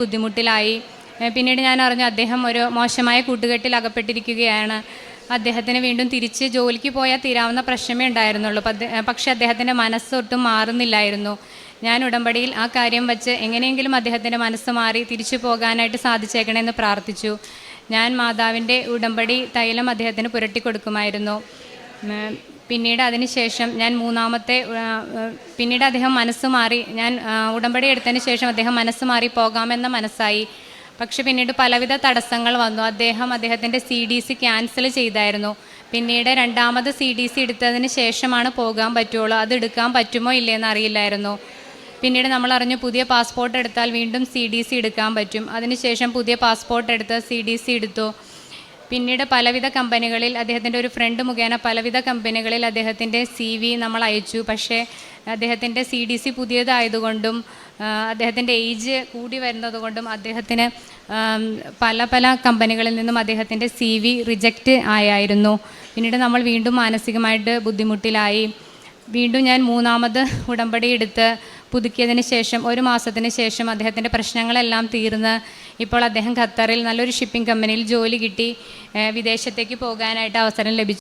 ബുദ്ധിമുട്ടിലായി. പിന്നീട് ഞാൻ അറിഞ്ഞു അദ്ദേഹം ഒരു മോശമായ കൂട്ടുകെട്ടിൽ അകപ്പെട്ടിരിക്കുകയാണ്. അദ്ദേഹത്തിന് വീണ്ടും തിരിച്ച് ജോലിക്ക് പോയാൽ തീരാവുന്ന പ്രശ്നമേ ഉണ്ടായിരുന്നുള്ളൂ. പക്ഷേ അദ്ദേഹത്തിൻ്റെ മനസ്സൊട്ടും മാറുന്നില്ലായിരുന്നു. ഞാൻ ഉടമ്പടിയിൽ ആ കാര്യം വച്ച് എങ്ങനെയെങ്കിലും അദ്ദേഹത്തിൻ്റെ മനസ്സ് മാറി തിരിച്ചു പോകാനായിട്ട് സാധിച്ചേക്കണമെന്ന് പ്രാർത്ഥിച്ചു. ഞാൻ മാതാവിൻ്റെ ഉടമ്പടി തൈലം അദ്ദേഹത്തിന് പുരട്ടി കൊടുക്കുമായിരുന്നു. പിന്നീട് അതിനുശേഷം പിന്നീട് അദ്ദേഹം മനസ്സ് മാറി. ഞാൻ ഉടമ്പടി എടുത്തതിന് ശേഷം അദ്ദേഹം മനസ്സ് മാറി പോകാമെന്ന മനസ്സായി. പക്ഷെ പിന്നീട് പലവിധ തടസ്സങ്ങൾ വന്നു. അദ്ദേഹത്തിൻ്റെ CDC ക്യാൻസൽ ചെയ്തായിരുന്നു. പിന്നീട് രണ്ടാമത് CDC എടുത്തതിന് ശേഷമാണ് പോകാൻ പറ്റുള്ളൂ. അത് എടുക്കാൻ പറ്റുമോ ഇല്ലയെന്ന് അറിയില്ലായിരുന്നു. പിന്നീട് നമ്മൾ അറിഞ്ഞു പുതിയ പാസ്പോർട്ട് എടുത്താൽ വീണ്ടും CDC എടുക്കാൻ പറ്റും. അതിനുശേഷം പുതിയ പാസ്പോർട്ട് എടുത്ത് CDC എടുത്തു. പിന്നീട് പലവിധ കമ്പനികളിൽ അദ്ദേഹത്തിൻ്റെ ഒരു ഫ്രണ്ട് മുഖേന പലവിധ കമ്പനികളിൽ അദ്ദേഹത്തിൻ്റെ CV നമ്മൾ അയച്ചു. പക്ഷേ അദ്ദേഹത്തിൻ്റെ CDC പുതിയതായതുകൊണ്ടും അദ്ദേഹത്തിൻ്റെ ഏജ് കൂടി വരുന്നതുകൊണ്ടും അദ്ദേഹത്തിന് പല കമ്പനികളിൽ നിന്നും അദ്ദേഹത്തിൻ്റെ CV റിജക്റ്റ് ആയായിരുന്നു. പിന്നീട് നമ്മൾ വീണ്ടും മാനസികമായിട്ട് ബുദ്ധിമുട്ടിലായി. വീണ്ടും ഞാൻ മൂന്നാമത് ഉടമ്പടി എടുത്ത് പുതുക്കിയതിന് ശേഷം 1 മാസത്തിന് ശേഷം അദ്ദേഹത്തിൻ്റെ പ്രശ്നങ്ങളെല്ലാം തീർന്ന് ഇപ്പോൾ അദ്ദേഹം ഖത്തറിൽ നല്ലൊരു ഷിപ്പിംഗ് കമ്പനിയിൽ ജോലി കിട്ടി വിദേശത്തേക്ക് പോകാനായിട്ട് അവസരം ലഭിച്ചു.